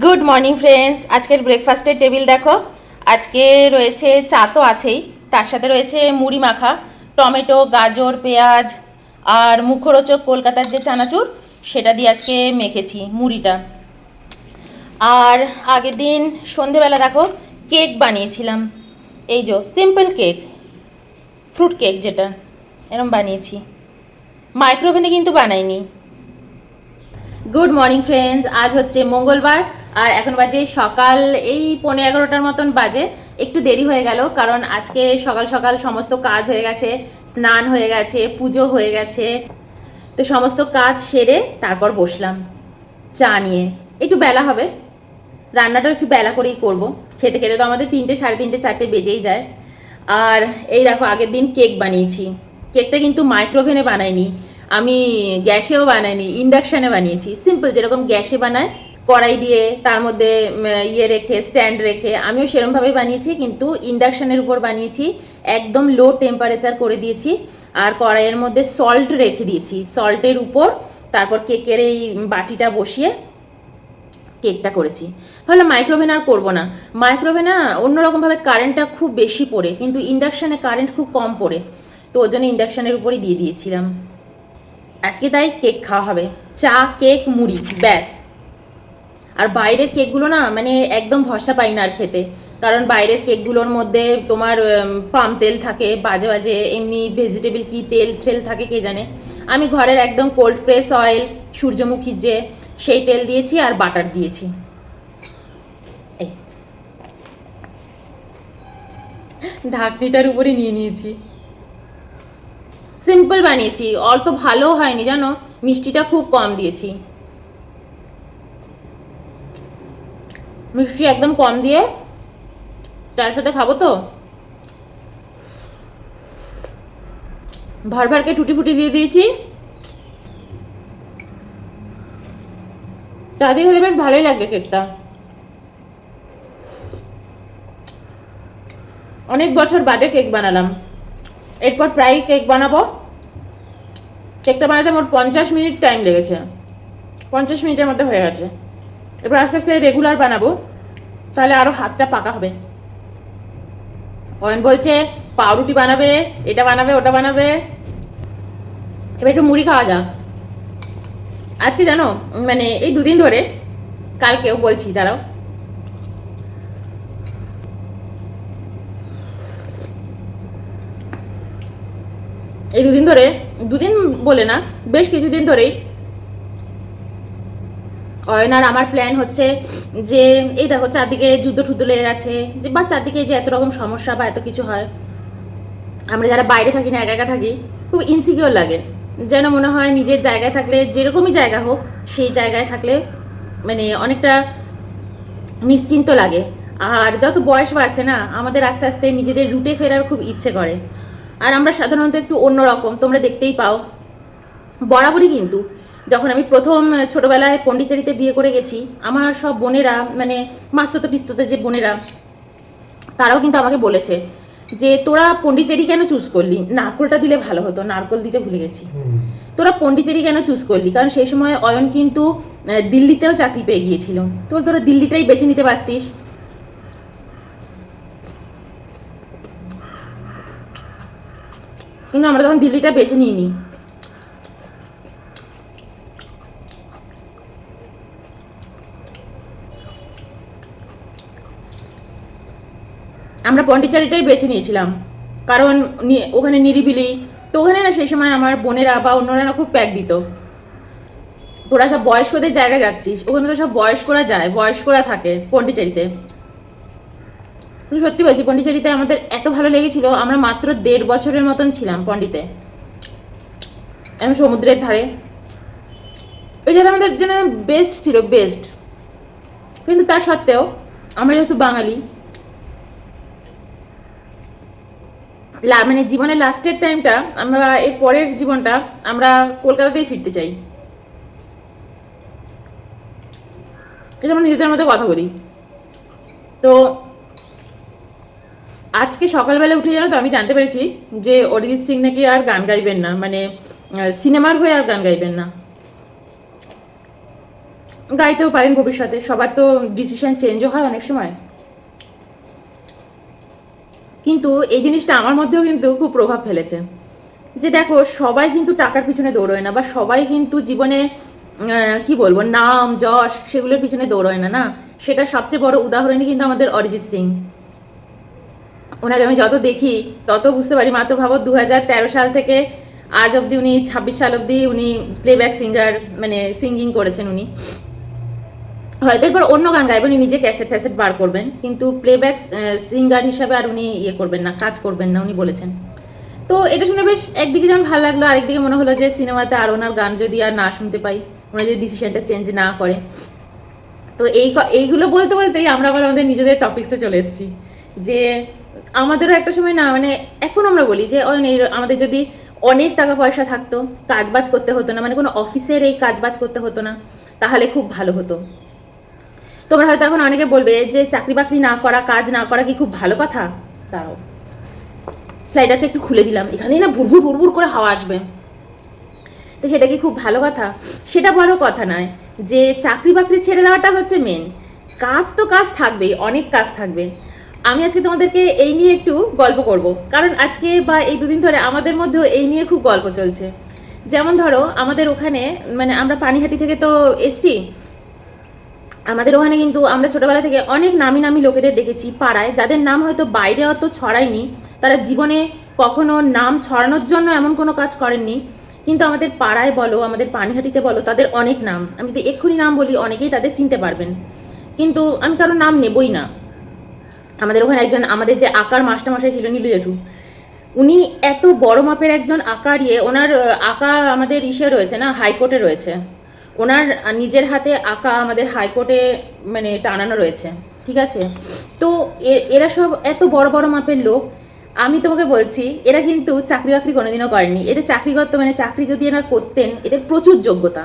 Good morning friends. আজকের ব্রেকফাস্টের table দেখো। আজকে রয়েছে চা তো আছেই, তার সাথে রয়েছে মুড়ি মাখা, টমেটো, গাজর, পেঁয়াজ আর মুখরোচক কলকাতার যে চানাচুর সেটা দিয়ে আজকে মেখেছি মুড়িটা। আর আগের দিন সন্ধেবেলা দেখো কেক বানিয়েছিলাম, এই যে সিম্পল কেক, ফ্রুট কেক যেটা এরম বানিয়েছি, মাইক্রোওভেনে কিন্তু বানাইনি। গুড মর্নিং ফ্রেন্ডস, আজ হচ্ছে মঙ্গলবার আর এখন বাজে সকাল এই 11:15 মতন বাজে। একটু দেরি হয়ে গেল কারণ আজকে সকাল সকাল সমস্ত কাজ হয়ে গেছে, স্নান হয়ে গেছে, পুজো হয়ে গেছে, তো সমস্ত কাজ সেরে তারপর বসলাম চা নিয়ে। একটু বেলা হবে, রান্নাটাও একটু বেলা করেই করব, খেতে খেতে তো আমাদের 3টে, 3:30, 4টে বেজেই যায়। আর এই দেখো আগের দিন কেক বানিয়েছি, কেকটা কিন্তু মাইক্রোওভেনে বানাইনি, আমি গ্যাসেও বানাইনি, ইন্ডাকশানে বানিয়েছি। সিম্পল যেরকম গ্যাসে বানায়, কড়াই দিয়ে তার মধ্যে রেখে, স্ট্যান্ড রেখে, আমিও সেরকমভাবেই বানিয়েছি, কিন্তু ইন্ডাকশানের উপর বানিয়েছি। একদম লো টেম্পারেচার করে দিয়েছি আর কড়াইয়ের মধ্যে সল্ট রেখে দিয়েছি, সল্টের উপর তারপর কেকের এই বাটিটা বসিয়ে কেকটা করেছি। ভাবলাম মাইক্রোওভেন আর করবো না, মাইক্রোওভেনে অন্যরকমভাবে কারেন্টটা খুব বেশি পড়ে, কিন্তু ইন্ডাকশানে কারেন্ট খুব কম পড়ে, তো ওর জন্য ইন্ডাকশানের উপরই দিয়ে দিয়েছিলাম। আজকে তাই কেক খাওয়া হবে, চা, কেক, মুড়ি, ব্যাস। আর বাইরের কেকগুলো না মানে একদম ভরসা পাই না আর খেতে, কারণ বাইরের কেকগুলোর মধ্যে তোমার পাম তেল থাকে, বাজে বাজে এমনি ভেজিটেবল কি তেল তেল থাকে কে জানে। আমি ঘরের একদম কোল্ড প্রেস অয়েল, সূর্যমুখীর যে, সেই তেল দিয়েছি আর বাটার দিয়েছি। এই ঢাকনিটার উপরে নিয়ে নিয়েছি। সিম্পল বানিয়েছি, অত ভালো হয়নি জানো, মিষ্টিটা খুব কম দিয়েছি, মিষ্টি একদম কম দিয়ে চার সাথে খাবো তো। ভরকে টুটি ফুটি দিয়ে দিয়েছি, চা দিয়ে খেতে বেশ ভালোই লাগে কেকটা। অনেক বছর বাদে কেক বানালাম, এরপর প্রায় কেক বানাবো। কেকটা বানাতে মোট 50 মিনিট টাইম লেগেছে, 50 মিনিটের মধ্যে হয়ে গেছে। এবার আস্তে আস্তে রেগুলার বানাবো, তাহলে আরও হাতটা পাকা হবে। অয়ন বলছে পাউরুটি বানাবে, এটা বানাবে, ওটা বানাবে। এবার একটু মুড়ি খাওয়া যাক। আজকে জানো মানে এই দুদিন ধরে, কালকেও বলছি দাঁড়াও, এই দুদিন ধরে, দুদিন বলে না বেশ কিছুদিন ধরেই অয়ন আর আমার প্ল্যান হচ্ছে যে এই দেখো চারদিকে যুদ্ধ টুদ্ধ লেগে গেছে, যে বা চারদিকে যে এত রকম সমস্যা বা এত কিছু হয়, আমরা যারা বাইরে থাকি না, একা একা থাকি, খুব ইনসিকিওর লাগে, যেন মনে হয় নিজের জায়গায় থাকলে, যেরকমই জায়গা হোক সেই জায়গায় থাকলে মানে অনেকটা নিশ্চিন্ত লাগে। আর যত বয়স বাড়ছে না, আমাদের আস্তে আস্তে নিজেদের রুটে ফেরার খুব ইচ্ছে করে। আর আমরা সাধারণত একটু অন্যরকম, তোমরা দেখতেই পাও। বরাবরই কিন্তু যখন আমি প্রথম ছোটোবেলায় পন্ডিচেরিতে বিয়ে করে গেছি, আমার সব বোনেরা মানে মাস্ততো পিস্ততে যে বোনেরা, তারাও কিন্তু আমাকে বলেছে যে তোরা পন্ডিচেরি কেন চুজ করলি, নারকোলটা দিলে ভালো হতো, নারকোল দিতে ভুলে গেছি। তোরা পন্ডিচেরি কেন চুজ করলি, কারণ সেই সময় অয়ন কিন্তু দিল্লিতেও চাকরি পেয়ে গিয়েছিল, তো তোরা দিল্লিটাই বেছে নিতে পারতিস। কিন্তু আমরা তখন দিল্লিটা বেছে নিইনি। আমরা পন্ডিচেরিটাই বেছে নিয়েছিলাম, কারণ ওখানে নিরিবিলি, তো ওখানে না সেই সময় আমার বোনেরা বা অন্যরা না খুব প্যাক দিত। তোরা সব বয়স্কদের জায়গায় যাচ্ছিস, ওখানে তো সব বয়স্করা যায়, বয়স্করা থাকে পন্ডিচেরিতে। সত্যি বলছি, পন্ডিচেরিতে আমাদের এত ভালো লেগেছিল, আমরা মাত্র 1.5 বছরের মতন ছিলাম পন্ডিতে, এবং সমুদ্রের ধারে। ওই জায়গাটা আমাদের জন্য বেস্ট ছিল, বেস্ট। কিন্তু তা সত্ত্বেও আমরা যেহেতু বাঙালি, মানে জীবনের লাস্টের টাইমটা, আমরা এর পরের জীবনটা আমরা কলকাতাতেই ফিরতে চাই। এটা আমরা নিজেদের মধ্যে কথা বলি। তো আজকে সকালবেলা উঠে জানো তো আমি জানতে পেরেছি যে অরিজিৎ সিং নাকি আর গান গাইবেন না, মানে সিনেমার হয়ে আর গান গাইবেন না। গাইতেও পারেন ভবিষ্যতে, সবার তো ডিসিশন চেঞ্জও হয় অনেক সময়। কিন্তু এই জিনিসটা আমার মধ্যেও কিন্তু খুব প্রভাব ফেলেছে, যে দেখো সবাই কিন্তু টাকার পিছনে দৌড়োয় না, বা সবাই কিন্তু জীবনে কি বলবো নাম যশ সেগুলোর পিছনে দৌড়োয় না। না, সেটা সবচেয়ে বড় উদাহরণই কিন্তু আমাদের অরিজিৎ সিং। ওনাকে আমি যত দেখি তত বুঝতে পারি, মাত্র ভাবো 2013 সাল থেকে আজ অবধি উনি 26 সাল অবধি উনি প্লেব্যাক সিঙ্গার মানে সিঙ্গিং করেছেন উনি। হয়তো এরপর অন্য গান গাইবেন, উনি নিজে ক্যাসেট ট্যাসেট বার করবেন, কিন্তু প্লেব্যাক সিঙ্গার হিসাবে আর উনি ইয়ে করবেন না, কাজ করবেন না উনি বলেছেন। তো এটা শুনে বেশ একদিকে যেমন ভালো লাগলো, আরেকদিকে মনে হলো যে সিনেমাতে আর ওনার গান যদি আর না শুনতে পাই, ওনার যদি ডিসিশনটা চেঞ্জ না করে। তো এইগুলো বলতে বলতেই আমরা আবার আমাদের নিজেদের টপিক্সে চলে এসেছি, যে আমাদেরও একটা সময় না মানে এখন আমরা বলি যে আমাদের যদি অনেক টাকা পয়সা থাকতো, কাজবাজ করতে হতো না, মানে কোনো অফিসের এই কাজবাজ করতে হতো না, তাহলে খুব ভালো হতো। তোমরা হয়তো এখন অনেকে বলবে যে চাকরি বাকরি না করা, কাজ না করা কি খুব ভালো কথা? দাঁড়াও, স্লাইডারটা একটু খুলে দিলাম, এখানেই না ভুরভুর ভুরভুর করে হাওয়া আসবে। তো সেটা কি খুব ভালো কথা? সেটা বড় কথা নয়, যে চাকরি বাকরি ছেড়ে দেওয়াটা হচ্ছে মেন। কাজ তো কাজ থাকবেই, অনেক কাজ থাকবে। আমি আজকে তোমাদেরকে এই নিয়ে একটু গল্প করব, কারণ আজকে বা এই দুদিন ধরে আমাদের মধ্যেও এই নিয়ে খুব গল্প চলছে। যেমন ধরো আমাদের ওখানে, মানে আমরা পানিহাটি থেকে তো এসছি, আমাদের ওখানে কিন্তু আমরা ছোটোবেলা থেকে অনেক নামি নামি লোকেদের দেখেছি পাড়ায়, যাদের নাম হয়তো বাইরে অত ছড়ায়নি, তারা জীবনে কখনো নাম ছড়ানোর জন্য এমন কোনো কাজ করেননি, কিন্তু আমাদের পাড়ায় বলো, আমাদের পানিহাটিতে বলো, তাদের অনেক নাম। আমি তো এক্ষুনি নাম বলি, অনেকেই তাদের চিনতে পারবেন, কিন্তু আমি কারোর নাম নেবই না। আমাদের ওখানে একজন, আমাদের যে আঁকার মাস্টারমশাই ছিল নীলু জেঠু, উনি এত বড় মাপের একজন আঁকার ওনার আঁকা আমাদের রয়েছে না, হাইকোর্টে রয়েছে, ওনার নিজের হাতে আঁকা আমাদের হাইকোর্টে মানে টানানো রয়েছে, ঠিক আছে? তো এরা সব এত বড় বড় মাপের লোক। আমি তোমাকে বলছি, এরা কিন্তু চাকরি বাকরি কোনোদিনও করেনি। এদের চাকরিগত মানে চাকরি যদি এনারা করতেন, এদের প্রচুর যোগ্যতা।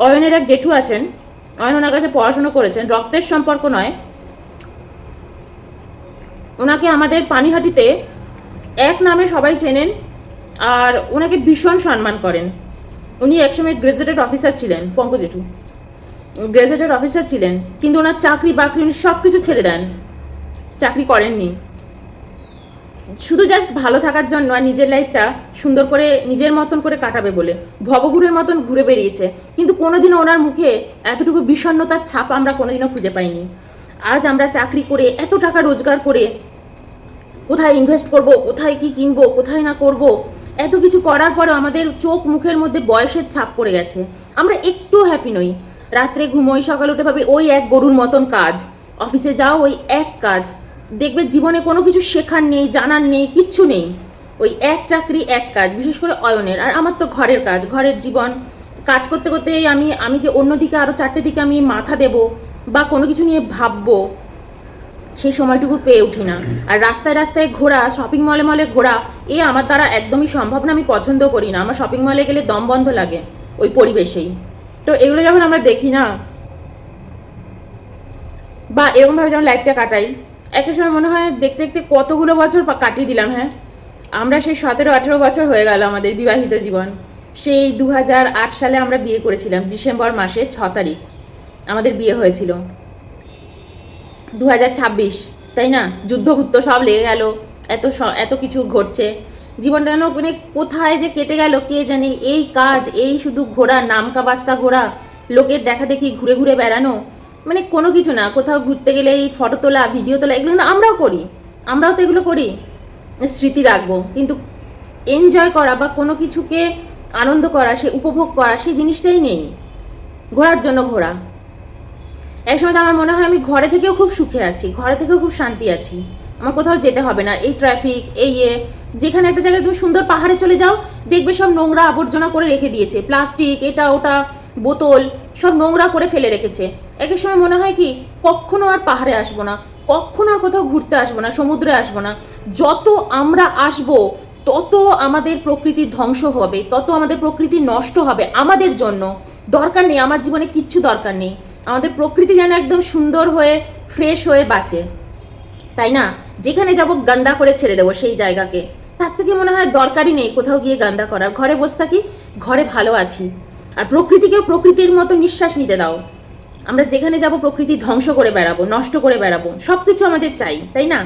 অয়নের এক জেঠু আছেন, অয়ন ওনার কাছে পড়াশুনো করেছেন, রক্তের সম্পর্ক নয়। ওনাকে আমাদের পানিহাটিতে এক নামে সবাই চেনেন, আর ওনাকে ভীষণ সম্মান করেন। উনি একসময় গ্রেজুয়েটেড অফিসার ছিলেন, পঙ্কজ জেঠু গ্রেজুয়েটেড অফিসার ছিলেন, কিন্তু ওনার চাকরি বাকরি উনি সব কিছু ছেড়ে দেন, চাকরি করেননি, শুধু জাস্ট ভালো থাকার জন্য আর নিজের লাইফটা সুন্দর করে নিজের মতন করে কাটাবে বলে ভবঘুরের মতন ঘুরে বেরিয়েছে। কিন্তু কোনোদিনও ওনার মুখে এতটুকু বিষণ্ণতার ছাপ আমরা কোনোদিনও খুঁজে পাইনি। আজ আমরা চাকরি করে এত টাকা রোজগার করে কোথায় ইনভেস্ট করব, কোথায় কি কিনবো, কোথায় না করব, এত কিছু করার পরেও আমাদের চোখ মুখের মধ্যে বয়সের ছাপ পড়ে গেছে। আমরা একটু হ্যাপি নই। রাত্রে ঘুমোই, সকালে উঠে ভাবি ওই এক গরুর মতন কাজ, অফিসে যাও ওই এক কাজ, দেখবে জীবনে কোনো কিছু শেখার নেই, জানার নেই, কিচ্ছু নেই, ওই এক চাকরি এক কাজ। বিশেষ করে অয়নের আর আমার তো ঘরের কাজ, ঘরের জীবন, কাজ করতে করতেই আমি যে অন্যদিকে আরও 4টে দিকে আমি মাথা দেব বা কোনো কিছু নিয়ে ভাববো, সেই সময়টুকু পেয়ে উঠি না। আর রাস্তায় রাস্তায় ঘোরা, শপিং মলে মলে ঘোরা, আমার দ্বারা একদমই সম্ভব না, আমি পছন্দ করি না। আমার শপিং মলে গেলে দম বন্ধ লাগে ওই পরিবেশেই। তো এগুলো যখন আমরা দেখি না, বা এরকমভাবে যখন লাইফটা কাটাই, একটা সময় মনে হয় দেখতে দেখতে কতগুলো বছর কাটিয়ে দিলাম। হ্যাঁ, আমরা সেই 17-18 বছর হয়ে গেল আমাদের বিবাহিত জীবন। সেই 2008 সালে আমরা বিয়ে করেছিলাম, ডিসেম্বর মাসে 6 তারিখ আমাদের বিয়ে হয়েছিল। 2026, তাই না? যুদ্ধ সব লেগে গেল, এত কিছু ঘটছে, জীবনটা যেন মানে কোথায় যে কেটে গেল কে জানে। এই কাজ, এই শুধু ঘোরা, নামকা বাস্তা ঘোরা, লোকের দেখা দেখি ঘুরে ঘুরে বেড়ানো, মানে কোনো কিছু না। কোথাও ঘুরতে গেলে এই ফটো তোলা, ভিডিও তোলা, এগুলো কিন্তু আমরাও করি, আমরাও তো এগুলো করি, স্মৃতি রাখবো। কিন্তু এনজয় করা বা কোনো কিছুকে আনন্দ করা, সে উপভোগ করা, সেই জিনিসটাই নেই। ঘোরার জন্য ঘোরা। একসময় তো আমার মনে হয় আমি ঘরে থেকেও খুব সুখে আছি, ঘরে থেকেও খুব শান্তি আছি, আমার কোথাও যেতে হবে না। এই ট্রাফিক, যেখানে একটা জায়গায় তুমি সুন্দর পাহাড়ে চলে যাও, দেখবে সব নোংরা আবর্জনা করে রেখে দিয়েছে, প্লাস্টিক, এটা ওটা, বোতল, সব নোংরা করে ফেলে রেখেছে। এক সময় মনে হয় কি কখনো আর পাহাড়ে আসবো না, কখনো আর কোথাও ঘুরতে আসবো না, সমুদ্রে আসবো না। যত আমরা আসবো তত আমাদের প্রকৃতি ধ্বংস হবে, তত আমাদের প্রকৃতি নষ্ট হবে আমাদের জন্য। দরকার নেই, আমার জীবনে কিচ্ছু দরকার নেই, আমাদের প্রকৃতি যেন একদম সুন্দর হয়ে ফ্রেশ হয়ে বাঁচে, তাই না? যেখানে যাব গান্দা করে ছেড়ে দেবো সেই জায়গাকে, তার থেকে মনে হয় দরকারই নেই কোথাও গিয়ে গান্দা করার। ঘরে বসে থাকি, ঘরে ভালো আছি। আর প্রকৃতিকেও প্রকৃতির মতো নিঃশ্বাস নিতে দাও। আমরা যেখানে যাব প্রকৃতি ধ্বংস করে বেড়াবো, নষ্ট করে বেড়াবো, সব কিছু আমাদের চাই, তাই না?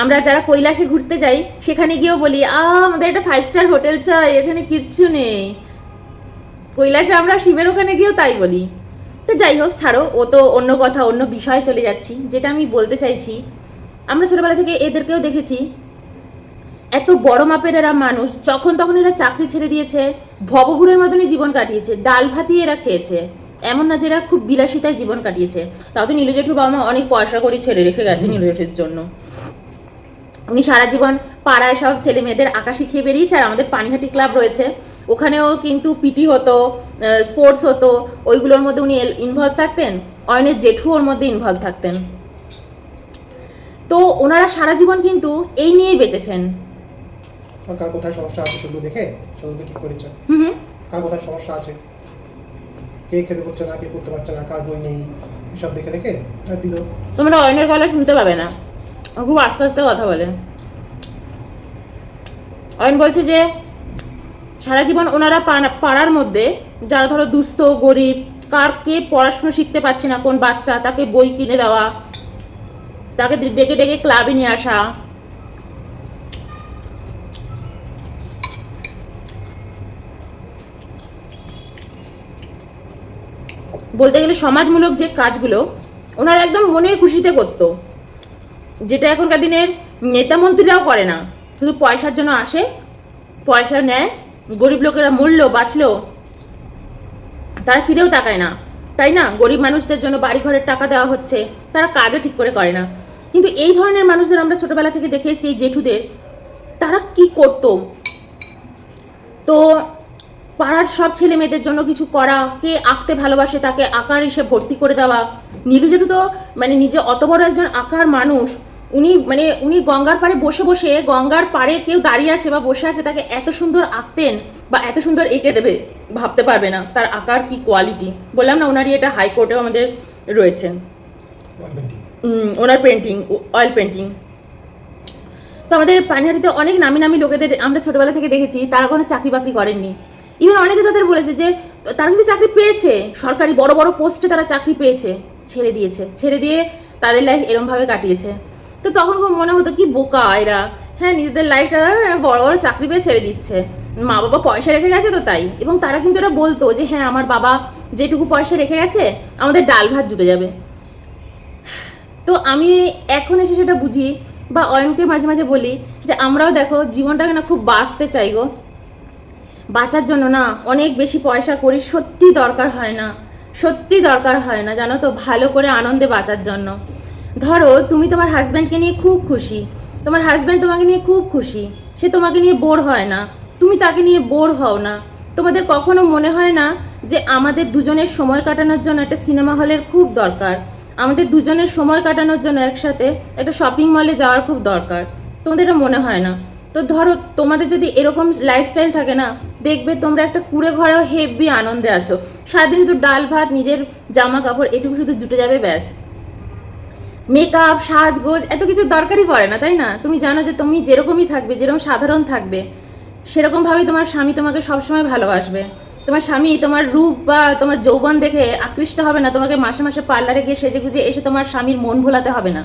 আমরা যারা কৈলাসে ঘুরতে যাই সেখানে গিয়েও বলি আমাদের একটা 5 স্টার হোটেল চাই, এখানে কিচ্ছু নেই। কৈলাসে আমরা শিবের ওখানে গিয়েও তাই বলি। তো যাই হোক, ছাড়ো, ও তো অন্য কথা, অন্য বিষয়ে চলে যাচ্ছি। যেটা আমি বলতে চাইছি, আমরা ছোটোবেলা থেকে এদেরকেও দেখেছি, এত বড় মাপের এরা মানুষ, যখন তখন এরা চাকরি ছেড়ে দিয়েছে, ভবঘুরের মতনই জীবন কাটিয়েছে, ডাল ভাতই এরা খেয়েছে। এমন না যে এরা খুব বিলাসিতায় জীবন কাটিয়েছে। তাও তো নীলু জেঠুর বাবা মা অনেক পয়সা করে ছেড়ে রেখে গেছে নীলু জেঠুর জন্য। উনি সারা জীবন পাড়ায় সব ছেলে মেয়েদের আঁকা শিখিয়ে বেরিয়েছে। আর আমাদের পানিহাটি ক্লাব রয়েছে, ওখানেও কিন্তু পিটি হতো, স্পোর্টস হতো, ওইগুলোর মধ্যে উনি ইনভলভ থাকতেন। অয়নের জেঠু ওর মধ্যে ইনভলভ থাকতেন। তো ওনারা সারা জীবন কিন্তু এই নিয়েই বেঁচেছেন। কার কোথায় সমস্যা আছে শুধু দেখে সেগুলোকে ঠিক করেছে। কার কোথায় সমস্যা আছে, কে খেতে পারছে না, কে পড়তে পারছে না, কার বই নেই, এসব দেখে দেখে আর দিল। তোমরা অয়নের গলা শুনতে পাবে না, খুব আস্তে আস্তে কথা বলে। অয়ন বলছে যে সারা জীবন ওনারা পাড়ার মধ্যে যারা ধরো দুস্থ গরিব, কে পড়াশুনো শিখতে পারছে না, কোন বাচ্চা, তাকে বই কিনে দেওয়া, তাকে ডেকে ডেকে ক্লাবে নিয়ে আসা। বলতে গেলে সমাজমূলক যে কাজগুলো ওনারা একদম মনের খুশিতে করতো, যেটা এখনকার দিনের নেতা মন্ত্রীরাও করে না। শুধু পয়সার জন্য আসে, পয়সা নেয়, গরিব লোকেরা মরলো বাঁচলো তারা ফিরেও তাকায় না, তাই না? গরিব মানুষদের জন্য বাড়ি ঘরের টাকা দেওয়া হচ্ছে, তারা কাজও ঠিক করে করে না। কিন্তু এই ধরনের মানুষদের আমরা ছোটবেলা থেকে দেখে এসেছি, জেঠুদের, তারা কি করতো? তো পাড়ার সব ছেলে মেয়েদের জন্য কিছু করা, কে আঁকতে ভালোবাসে তাকে আঁকার এসে ভর্তি করে দেওয়া। নীলু জেঠু তো মানে নিজে অত বড় একজন আঁকার মানুষ, উনি গঙ্গার পাড়ে বসে বসে, গঙ্গার পাড়ে কেউ দাঁড়িয়ে আছে বা বসে আছে, তাকে এত সুন্দর আঁকতেন বা এত সুন্দর এঁকে দেবে, ভাবতে পারবে না তার আঁকার কি কোয়ালিটি। বললাম না, ওনারই এটা হাইকোর্টেও আমাদের রয়েছে, ওনার পেন্টিং, অয়েল পেন্টিং। তো আমাদের পানিহাটিতে অনেক নামি নামি লোকেদের আমরা ছোটবেলা থেকে দেখেছি, তারা কোনো চাকরি বাকরি করেননি। ইভেন অনেকে তাদের বলেছে যে তারা কিন্তু চাকরি পেয়েছে, সরকারি বড় বড় পোস্টে তারা চাকরি পেয়েছে, ছেড়ে দিয়ে তাদের লাইফ এরমভাবে কাটিয়েছে। তো তখন খুব মনে হতো কি বোকা এরা, হ্যাঁ, নিজেদের লাইফটা বড় বড় চাকরি পেয়ে ছেড়ে দিচ্ছে, মা বাবা পয়সা রেখে গেছে তো তাই। এবং তারা কিন্তু এরা বলতো যে হ্যাঁ, আমার বাবা যেটুকু পয়সা রেখে গেছে আমাদের ডাল ভাত জুটে যাবে। তো আমি এখন এসে সেটা বুঝি, বা অয়নকে মাঝে মাঝে বলি যে আমরাও দেখো জীবনটাকে না খুব বাঁচতে চাই গো। বাঁচার জন্য না অনেক বেশি পয়সা করি সত্যি দরকার হয় না, জানো তো, ভালো করে আনন্দে বাঁচার জন্য। ধরো তুমি তোমার হাজব্যান্ডকে নিয়ে খুব খুশি, তোমার হাজব্যান্ড তোমাকে নিয়ে খুব খুশি, সে তোমাকে নিয়ে বোর হয় না, তুমি তাকে নিয়ে বোর হও না। তোমাদের কখনো মনে হয় না যে আমাদের দুজনের সময় কাটানোর জন্য একটা সিনেমা হলের খুব দরকার, আমাদের দুজনের সময় কাটানোর জন্য একসাথে একটা শপিং মলে যাওয়ার খুব দরকার? তোমাদের এটা মনে হয় না? তো ধরো তোমাদের যদি এরকম লাইফস্টাইল থাকে না, দেখবে তোমরা একটা কুড়ে ঘরেও হেভি আনন্দে আছো। সারাদিন শুধু ডাল ভাত, নিজের জামা কাপড় এটুকু শুধু জুটে যাবে, ব্যাস। মেকআপ, সাজগোজ এত কিছু দরকারই পড়ে না, তাই না? তুমি জানো যে তুমি যেরকমই থাকবে, যেরকম সাধারণ থাকবে, সেরকমভাবেই তোমার স্বামী তোমাকে সবসময় ভালোবাসবে। তোমার স্বামী তোমার রূপ বা তোমার যৌবন দেখে আকৃষ্ট হবে না, তোমাকে মাসে মাসে পার্লারে গিয়ে সেজে গুজে এসে তোমার স্বামীর মন ভোলাতে হবে না,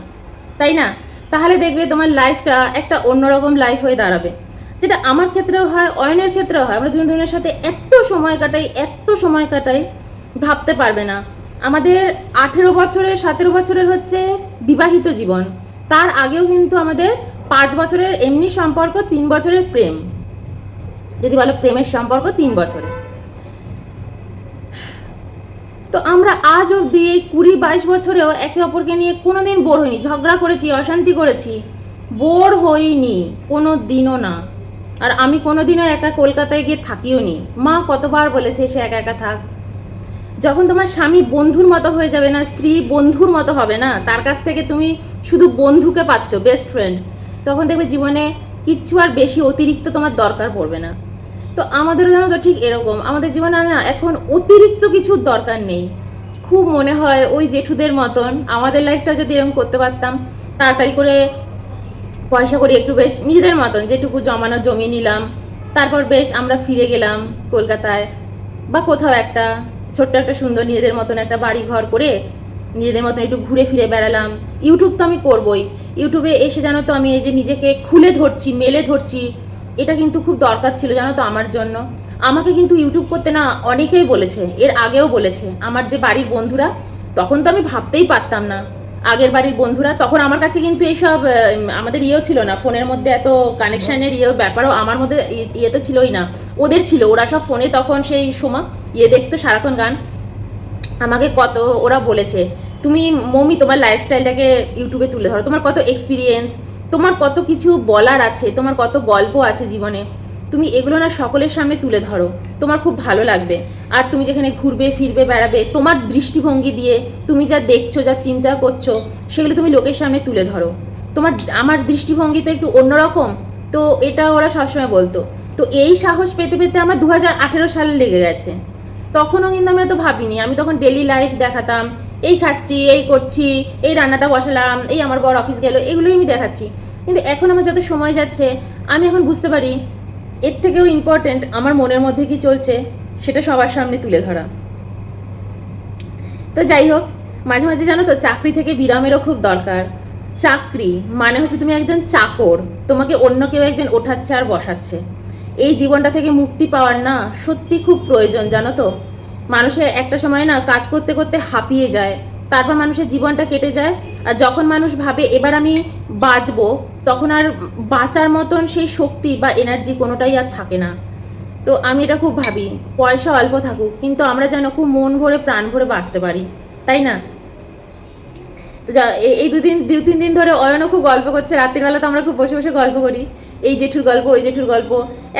তাই না? তাহলে দেখবে তোমার লাইফটা একটা অন্যরকম লাইফ হয়ে দাঁড়াবে। যেটা আমার ক্ষেত্রেও হয়, অয়নের ক্ষেত্রেও হয়। আমরা দুজনের সাথে এত সময় কাটাই ভাবতে পারবে না। আমাদের 18 বছরের 17 বছরের হচ্ছে বিবাহিত জীবন, তার আগেও কিন্তু আমাদের 5 বছরের এমনি সম্পর্ক, 3 বছরের প্রেম, যদি বলো প্রেমের সম্পর্ক 3 বছরে। তো আমরা আজ অবধি এই 20-22 বছরেও একে অপরকে নিয়ে কোনোদিন বোর হইনি। ঝগড়া করেছি, অশান্তি করেছি, বোর হইনি কোনো দিনও না। আর আমি কোনোদিনও একা কলকাতায় গিয়ে থাকিও নি। মা কতবার বলেছে সে একা একা থাক। যখন তোমার স্বামী বন্ধুর মতো হয়ে যাবে না, স্ত্রী বন্ধুর মতো হবে না, তার কাছ থেকে তুমি শুধু বন্ধুকে পাচ্ছ, বেস্ট ফ্রেন্ড, তখন দেখবে জীবনে কিচ্ছু আর বেশি অতিরিক্ত তোমার দরকার পড়বে না। তো আমাদেরও জানো তো ঠিক এরকম, আমাদের জীবনে না এখন অতিরিক্ত কিছুর দরকার নেই। খুব মনে হয় ওই জেঠুদের মতন আমাদের লাইফটা যদি এরকম করতে পারতাম, তাড়াতাড়ি করে পয়সা করে একটু বেশ নিজেদের মতন যেটুকু জমানো জমিয়ে নিলাম, তারপর বেশ আমরা ফিরে গেলাম কলকাতায় বা কোথাও একটা ছোট্ট একটা সুন্দর নিজেদের মতন একটা বাড়ি ঘর করে নিজেদের মতন একটু ঘুরে ফিরে বেড়ালাম। ইউটিউব তো আমি করবই, ইউটিউবে এসে জানো তো আমি এই যে নিজেকে খুলে ধরছি, মেলে ধরছি, এটা কিন্তু খুব দরকার ছিল জানো তো আমার জন্য। আমাকে কিন্তু ইউটিউব করতে না অনেকেই বলেছে, এর আগেও বলেছে আমার যে বাড়ির বন্ধুরা, তখন তো আমি ভাবতেই পারতাম না। আগের বাড়ির বন্ধুরা তখন আমার কাছে কিন্তু এইসব আমাদের ইয়েও ছিল না, ফোনের মধ্যে এত কানেকশানের ব্যাপারও আমার মধ্যে ইয়ে তো ছিলই না, ওদের ছিল। ওরা সব ফোনে তখন সেই সময় দেখতো সারাক্ষণ গান। আমাকে কত ওরা বলেছে, তুমি মমি তোমার লাইফস্টাইলটাকে ইউটিউবে তুলে ধরো, তোমার কত এক্সপিরিয়েন্স, তোমার কত কিছু বলার আছে, তোমার কত গল্প আছে জীবনে, তুমি এগুলো না সকলের সামনে তুলে ধরো, তোমার খুব ভালো লাগবে। আর তুমি যেখানে ঘুরবে ফিরবে বেড়াবে, তোমার দৃষ্টিভঙ্গি দিয়ে তুমি যা দেখছো, যা চিন্তা করছো, সেগুলো তুমি লোকের সামনে তুলে ধরো। আমার দৃষ্টিভঙ্গি তো একটু অন্যরকম, তো এটা ওরা সবসময় বলতো। তো এই সাহস পেতে পেতে আমার 2018 সালে লেগে গেছে। তখনও কিন্তু আমি এত ভাবিনি, আমি তখন ডেলি লাইফ দেখাতাম, এই খাচ্ছি, এই করছি, এই রান্নাটা বসালাম, এই আমার বর অফিস গেল, এগুলোই আমি দেখাচ্ছি। কিন্তু এখন আমার যত সময় যাচ্ছে আমি এখন বুঝতে পারি এর থেকেও ইম্পর্ট্যান্ট আমার মনের মধ্যে কি চলছে সেটা সবার সামনে তুলে ধরা। তো যাই হোক, মাঝে মাঝে জানো তো চাকরি থেকে বিরামেরও খুব দরকার। চাকরি মানে হচ্ছে তুমি একজন চাকর, তোমাকে অন্য কেউ একজন ওঠাচ্ছে আর বসাচ্ছে। এই জীবনটা থেকে মুক্তি পাওয়ার না সত্যি খুব প্রয়োজন জানো তো। মানুষের একটা সময় না কাজ করতে করতে হাঁপিয়ে যায়, তারপর মানুষের জীবনটা কেটে যায়। আর যখন মানুষ ভাবে এবার আমি বাঁচবো, তখন আর বাঁচার মতন সেই শক্তি বা এনার্জি কোনোটাই আর থাকে না। তো আমি এটা খুব ভাবি, পয়সা অল্প থাকুক কিন্তু আমরা যেন খুব মন ভরে প্রাণ ভরে বাঁচতে পারি, তাই না? তো যা এই দু তিন দিন ধরে অয়নও খুব গল্প করছে, রাত্রিবেলা তো আমরা খুব বসে বসে গল্প করি, এই জেঠুর গল্প ওই জেঠুর গল্প।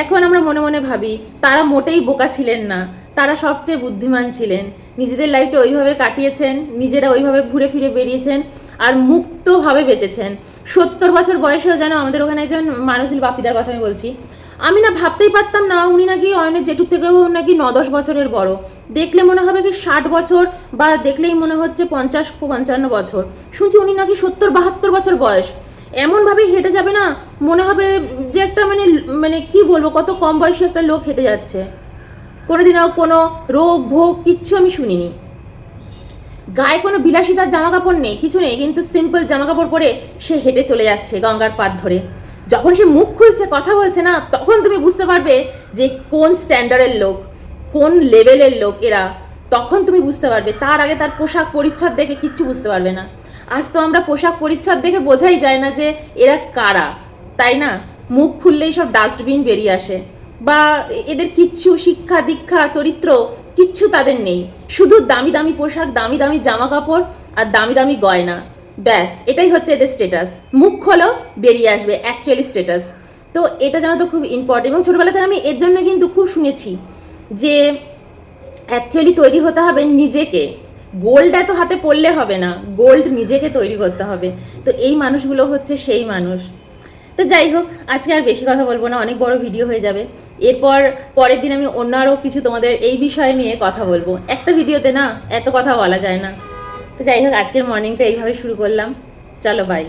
এখন আমরা মনে মনে ভাবি তারা মোটেই বোকা ছিলেন না, তারা সবচেয়ে বুদ্ধিমান ছিলেন, নিজেদের লাইফটা ওইভাবে কাটিয়েছেন, নিজেরা ওইভাবে ঘুরে ফিরে বেরিয়েছেন আর মুক্তভাবে বেঁচেছেন। 70 বছর বয়সেও যেন আমাদের ওখানে একজন মানুষ ছিল, বাপিদার কথা আমি বলছি, আমি না ভাবতেই পারতাম না উনি নাকি অয়নের জেঠুর থেকেও নাকি 9-10 বছরের বড়। দেখলে মনে হবে কি 60 বছর, বা দেখলেই মনে হচ্ছে 50-55 বছর। শুনছি উনি নাকি 70-72 বছর বয়স। এমনভাবেই হেঁটে যাবে না, মনে হবে যে একটা মানে মানে কি বলবো, কত কম বয়সী একটা লোক হেঁটে যাচ্ছে। কোনোদিনও কোনো রোগ ভোগ কিচ্ছু আমি শুনিনি, গায়ে কোনো বিলাসিতার জামা কাপড় নেই, কিছু নেই, কিন্তু সিম্পল জামা কাপড় পরে সে হেঁটে চলে যাচ্ছে গঙ্গার পাড় ধরে। যখন সে মুখ খুলছে, কথা বলছে না, তখন তুমি বুঝতে পারবে যে কোন স্ট্যান্ডার্ডের লোক, কোন লেভেলের লোক এরা। তখন তুমি বুঝতে পারবে, তার আগে তার পোশাক পরিচ্ছদ দেখে কিচ্ছু বুঝতে পারবে না। আজ তো আমরা পোশাক পরিচ্ছদ দেখে বোঝাই যায় না যে এরা কারা, তাই না? মুখ খুললেই সব ডাস্টবিন বেরিয়ে আসে, বা এদের কিচ্ছু শিক্ষা দীক্ষা চরিত্র কিচ্ছু তাদের নেই, শুধু দামি দামি পোশাক, দামি দামি জামা কাপড় আর দামি দামি গয়না, ব্যাস এটাই হচ্ছে এদের স্ট্যাটাস। মুখ খোলো বেরিয়ে আসবে অ্যাকচুয়ালি স্ট্যাটাস। তো এটা জানা তো খুব ইম্পর্টেন্ট। এবং ছোটোবেলা থেকে আমি এর জন্য কিন্তু খুব শুনেছি যে অ্যাকচুয়ালি তৈরি হতে হবে নিজেকে, গোল্ড এত হাতে পড়লে হবে না, গোল্ড নিজেকে তৈরি করতে হবে। তো এই মানুষগুলো হচ্ছে সেই মানুষ। তো যাই হোক, আজকে আর বেশি কথা বলবো না, অনেক বড় ভিডিও হয়ে যাবে। এরপর পরের দিন আমি অন্য আরও কিছু তোমাদের এই বিষয়ে নিয়ে কথা বলবো, একটা ভিডিওতে না এত কথা বলা যায় না। তো যাই হোক, আজকের মর্নিংটা এইভাবে শুরু করলাম, চলো বাই।